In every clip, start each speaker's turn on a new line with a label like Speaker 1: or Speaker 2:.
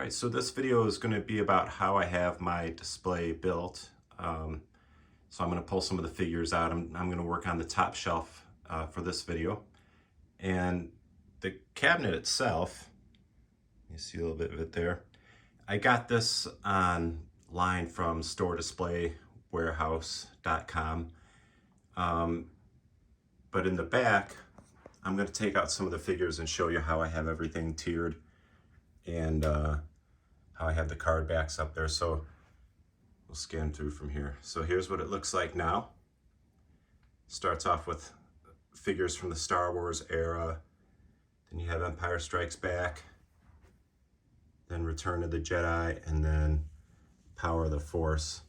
Speaker 1: Alright, so this video is going to be about how I have my display built. So I'm going to pull some of the figures out. I'm going to work on the top shelf for this video. And the cabinet itself, you see a little bit of it there. I got this online from StoreDisplayWarehouse.com. But in the back, I'm going to take out some of the figures and show you how I have everything tiered and how I have the card backs up there. So we'll scan through from here. So here's what it looks like now. Starts off with figures from the Star Wars era. Then you have Empire Strikes Back. Then Return of the Jedi, and then Power of the Force.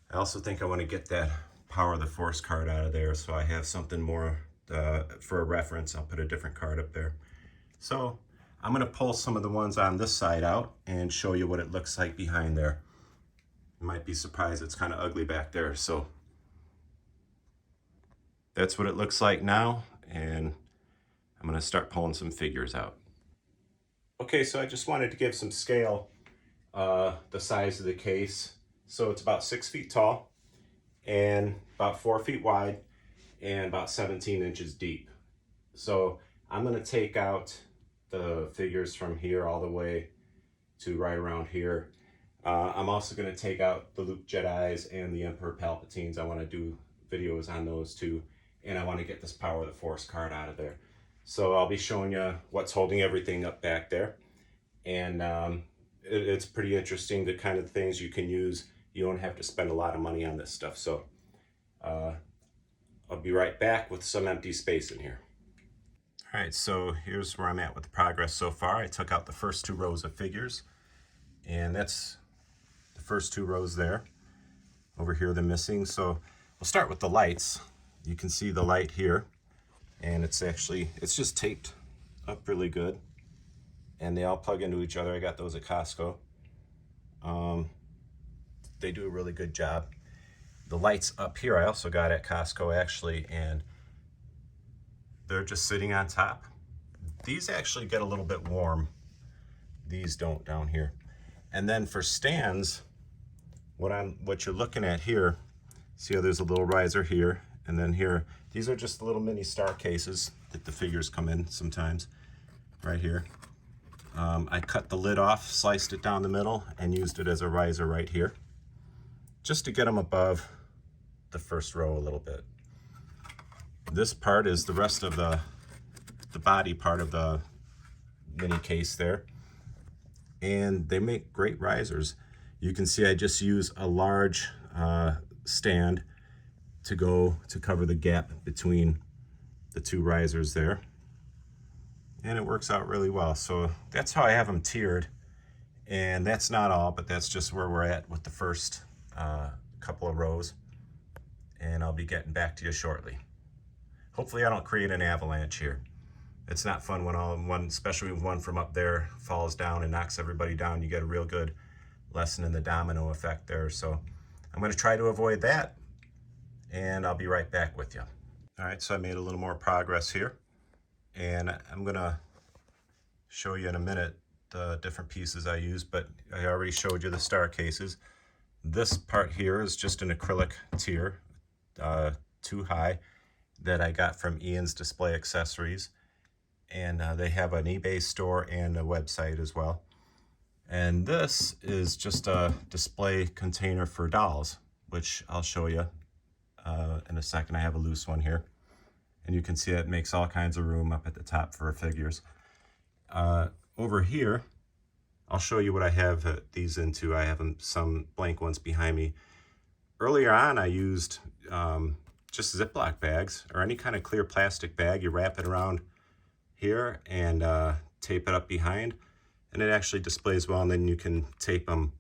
Speaker 1: I also think I want to get that Power of the Force card out of there, so I have something more for a reference. I'll put a different card up there. So I'm going to pull some of the ones on this side out and show you what it looks like behind there. You might be surprised, it's kind of ugly back there. So that's what it looks like now, and I'm going to start pulling some figures out. Okay, so I just wanted to give some scale, the size of the case. So it's about 6 feet tall and about 4 feet wide and about 17 inches deep. So I'm going to take out the figures from here all the way to right around here. I'm also going to take out the Luke Jedis and the Emperor Palpatines. I want to do videos on those too, and I want to get this Power of the Force card out of there. So I'll be showing you what's holding everything up back there. And it's pretty interesting, the kind of things you can use. You don't have to spend a lot of money on this stuff. So I'll be right back with some empty space in here. All right, so here's where I'm at with the progress so far. I took out the first 2 rows of figures, and that's the first 2 rows there. Over here, they're missing. So we'll start with the lights. You can see the light here. And it's just taped up really good, and they all plug into each other. I got those at Costco. They do a really good job. The lights up here I also got at Costco actually, and they're just sitting on top. These actually get a little bit warm. These don't down here. And then for stands, what you're looking at here, see how there's a little riser here, and then here, these are just little mini star cases that the figures come in sometimes, right here. I cut the lid off, sliced it down the middle, and used it as a riser right here, just to get them above the first row a little bit. This part is the rest of the body part of the mini case there, and they make great risers. You can see I just use a large stand to cover the gap between the 2 risers there, and it works out really well. So that's how I have them tiered, and that's not all, but that's just where we're at with the first couple of rows, and I'll be getting back to you shortly. Hopefully I don't create an avalanche here. It's not fun when especially when one from up there falls down and knocks everybody down. You get a real good lesson in the domino effect there. So I'm going to try to avoid that, and I'll be right back with you. All right, so I made a little more progress here, and I'm gonna show you in a minute the different pieces I use, but I already showed you the star cases. This part here is just an acrylic tier, 2 high, that I got from Ian's Display Accessories, and they have an eBay store and a website as well. And this is just a display container for dolls, which I'll show you in a second. I have a loose one here, and you can see it makes all kinds of room up at the top for figures. Over here, I'll show you what I have these into. I have some blank ones behind me. Earlier on, I used just Ziploc bags or any kind of clear plastic bag. You wrap it around here and tape it up behind, and it actually displays well, and then you can tape them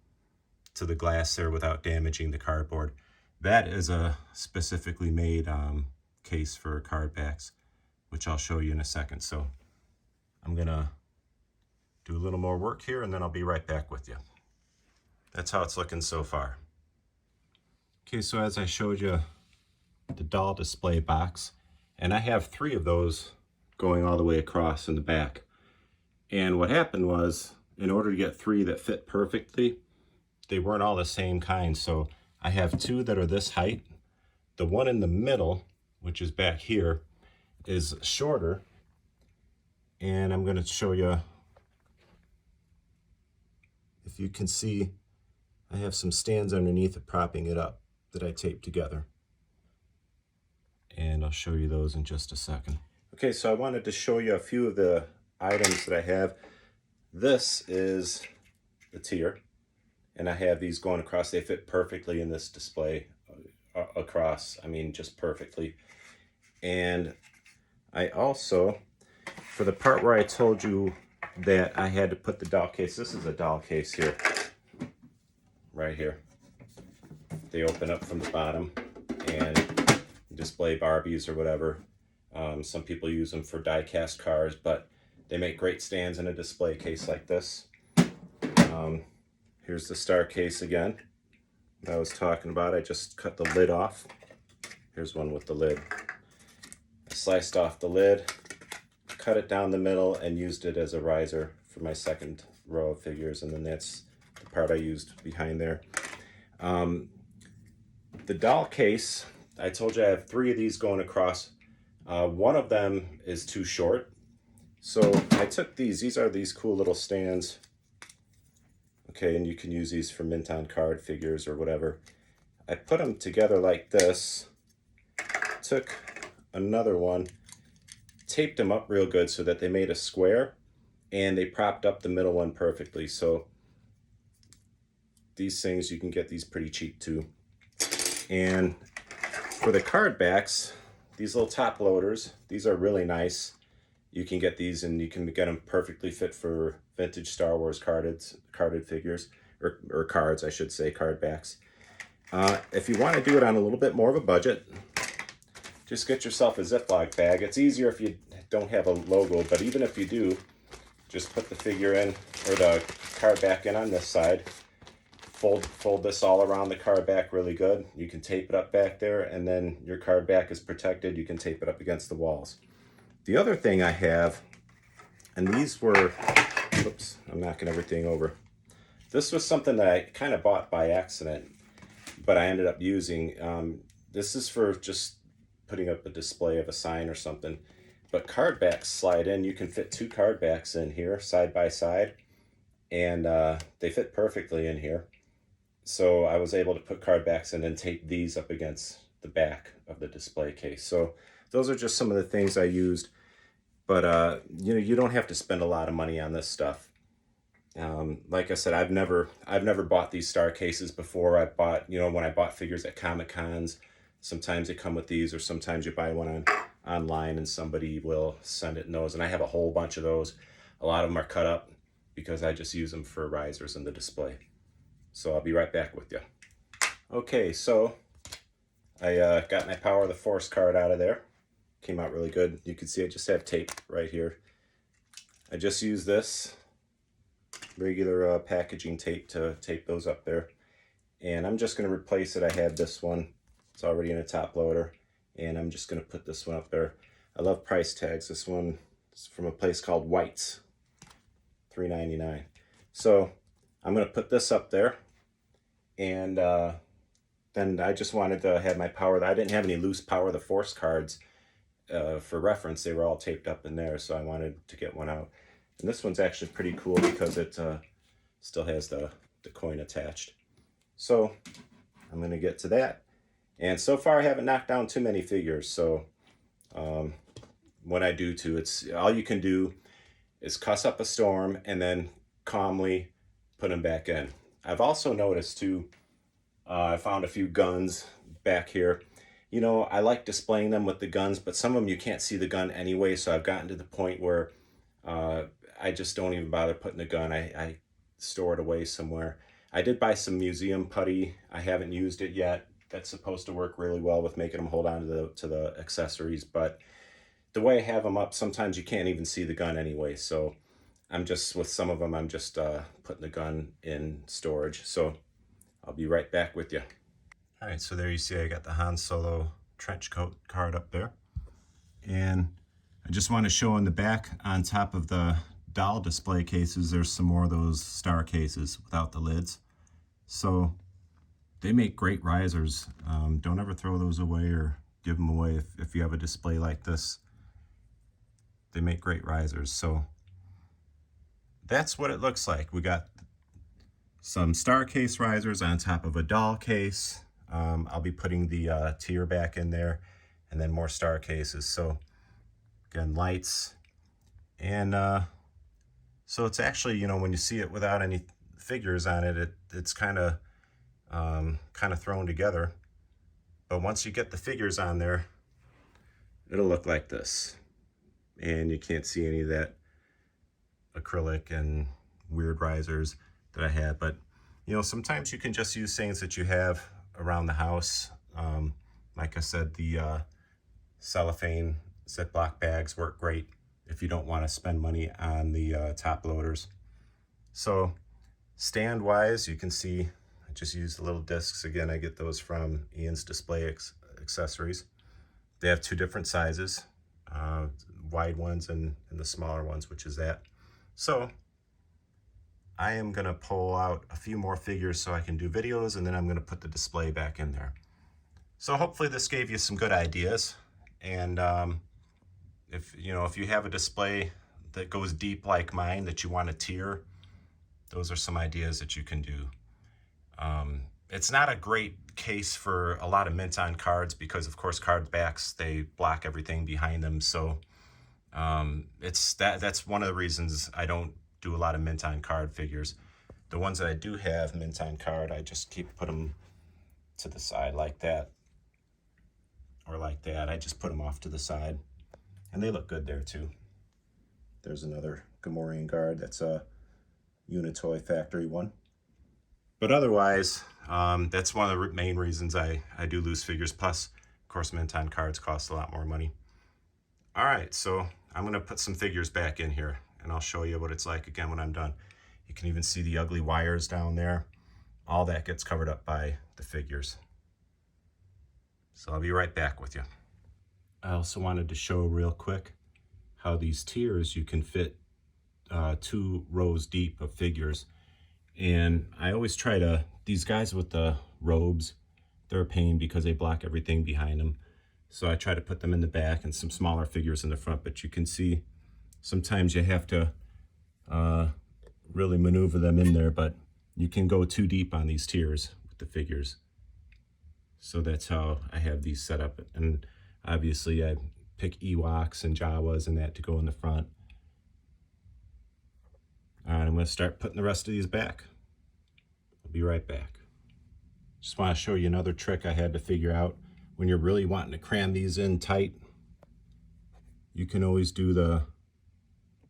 Speaker 1: to the glass there without damaging the cardboard. That is a specifically made case for card backs, which I'll show you in a second. So I'm gonna do a little more work here, and then I'll be right back with you. That's how it's looking so far. Okay, so as I showed you the doll display box, and I have 3 of those going all the way across in the back. And what happened was in order to get 3 that fit perfectly, they weren't all the same kind. So I have 2 that are this height. The one in the middle, which is back here, is shorter. And I'm going to show you, if you can see, I have some stands underneath it propping it up that I taped together. And I'll show you those in just a second. Okay, so I wanted to show you a few of the items that I have. This is the tier, and I have these going across. They fit perfectly in this display across, I mean, just perfectly. And I also, for the part where I told you that I had to put the doll case, this is a doll case here, right here. They open up from the bottom and display Barbies or whatever. Some people use them for die-cast cars, but they make great stands in a display case like this. Here's the star case again that I was talking about. I just cut the lid off. Here's one with the lid. I sliced off the lid, cut it down the middle, and used it as a riser for my second row of figures, and then that's the part I used behind there. The doll case, I told you I have 3 of these going across. One of them is too short. So I took these are these cool little stands. Okay, and you can use these for mint on card figures or whatever. I put them together like this, took another one, taped them up real good so that they made a square, and they propped up the middle one perfectly. So these things, you can get these pretty cheap too. And for the card backs, these little top loaders, these are really nice. You can get these and you can get them perfectly fit for vintage Star Wars carded figures, or cards, I should say, card backs. If you want to do it on a little bit more of a budget, just get yourself a Ziploc bag. It's easier if you don't have a logo, but even if you do, just put the figure in, or the card back in on this side. Fold this all around the card back really good. You can tape it up back there, and then your card back is protected. You can tape it up against the walls. The other thing I have, and these were, oops, I'm knocking everything over. This was something that I kind of bought by accident, but I ended up using. This is for just putting up a display of a sign or something. But card backs slide in. You can fit 2 card backs in here side by side, and they fit perfectly in here. So I was able to put card backs in and tape these up against the back of the display case. So those are just some of the things I used. But you don't have to spend a lot of money on this stuff. Like I said, I've never bought these star cases before. I bought, when I bought figures at Comic Cons, sometimes they come with these, or sometimes you buy one online and somebody will send it in those. And I have a whole bunch of those. A lot of them are cut up because I just use them for risers in the display. So I'll be right back with you. Okay, so I got my Power of the Force card out of there. Came out really good. You can see I just have tape right here. I just used this regular packaging tape to tape those up there. And I'm just going to replace it. I have this one. It's already in a top loader. And I'm just going to put this one up there. I love price tags. This one is from a place called White's. $3.99. So I'm going to put this up there. And then I just wanted to have my I didn't have any loose Power of the Force cards for reference. They were all taped up in there, so I wanted to get one out. And this one's actually pretty cool because it still has the coin attached. So I'm going to get to that. And so far I haven't knocked down too many figures. So when I do too, it's all you can do is cuss up a storm and then calmly put them back in. I've also noticed too, I found a few guns back here. I like displaying them with the guns, but some of them you can't see the gun anyway, so I've gotten to the point where I just don't even bother putting the gun. I store it away somewhere. I did buy some museum putty. I haven't used it yet. That's supposed to work really well with making them hold on to the accessories, but the way I have them up, sometimes you can't even see the gun anyway, so with some of them, I'm just putting the gun in storage. So I'll be right back with you. All right, so there you see I got the Han Solo trench coat card up there. And I just want to show in the back on top of the doll display cases, there's some more of those star cases without the lids. So they make great risers. Don't ever throw those away or give them away if you have a display like this. They make great risers. So that's what it looks like. We got some star case risers on top of a doll case. I'll be putting the tier back in there, and then more star cases. So again, lights. And so it's actually, you know, when you see it without any figures on it, it's kind of thrown together. But once you get the figures on there, it'll look like this. And you can't see any of that acrylic and weird risers that I had. But, you know, sometimes you can just use things that you have around the house. Like I said, the cellophane Ziploc bags work great if you don't want to spend money on the top loaders. So stand wise, you can see I just used the little discs. Again, I get those from Ian's Display Accessories. They have two different sizes, wide ones and the smaller ones, which is that. So I am going to pull out a few more figures so I can do videos, and then I'm going to put the display back in there. So hopefully this gave you some good ideas. And if you have a display that goes deep like mine that you want to tier, those are some ideas that you can do. It's not a great case for a lot of mint on cards because, of course, card backs, they block everything behind them. So that's one of the reasons I don't do a lot of mint on card figures. The ones that I do have mint on card, I just put them to the side like that, or like that. I just put them off to the side, and they look good there too. There's another Gamorrean guard. That's a Unitoy factory one. But otherwise, that's one of the main reasons I do loose figures. Plus, of course, mint on cards cost a lot more money. All right, so I'm going to put some figures back in here, and I'll show you what it's like again when I'm done. You can even see the ugly wires down there. All that gets covered up by the figures. So I'll be right back with you. I also wanted to show real quick how these tiers, you can fit 2 rows deep of figures. And I always try to, these guys with the robes, they're a pain because they block everything behind them. So I try to put them in the back and some smaller figures in the front, but you can see sometimes you have to really maneuver them in there, but you can go too deep on these tiers with the figures. So that's how I have these set up. And obviously I pick Ewoks and Jawas and that to go in the front. All right, I'm going to start putting the rest of these back. I'll be right back. Just want to show you another trick I had to figure out. When you're really wanting to cram these in tight, you can always do the,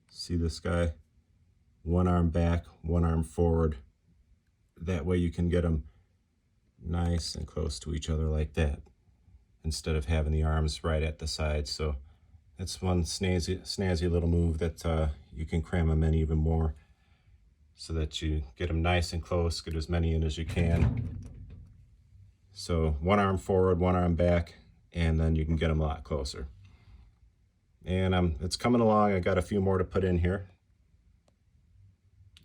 Speaker 1: see this guy? One arm back, one arm forward. That way you can get them nice and close to each other like that, instead of having the arms right at the sides. So that's one snazzy little move that you can cram them in even more, so that you get them nice and close, get as many in as you can. So one arm forward, one arm back, and then you can get them a lot closer. And it's coming along. I got a few more to put in here,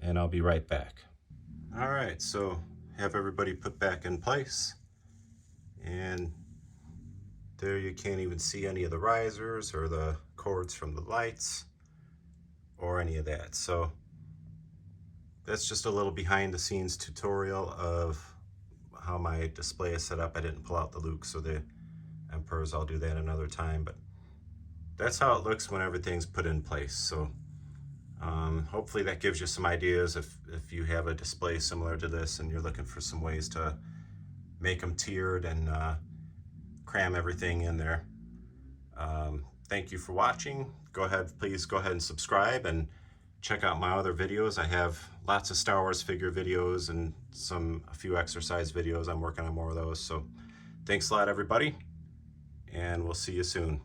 Speaker 1: and I'll be right back. All right, so have everybody put back in place, and there you can't even see any of the risers or the cords from the lights or any of that. So that's just a little behind the scenes tutorial of how my display is set up. I didn't pull out the Lukes or the Emperors. I'll do that another time, but that's how it looks when everything's put in place. So hopefully that gives you some ideas if you have a display similar to this and you're looking for some ways to make them tiered and cram everything in there. Thank you for watching. Please go ahead and subscribe and check out my other videos. I have lots of Star Wars figure videos and a few exercise videos. I'm working on more of those. So thanks a lot, everybody, and we'll see you soon.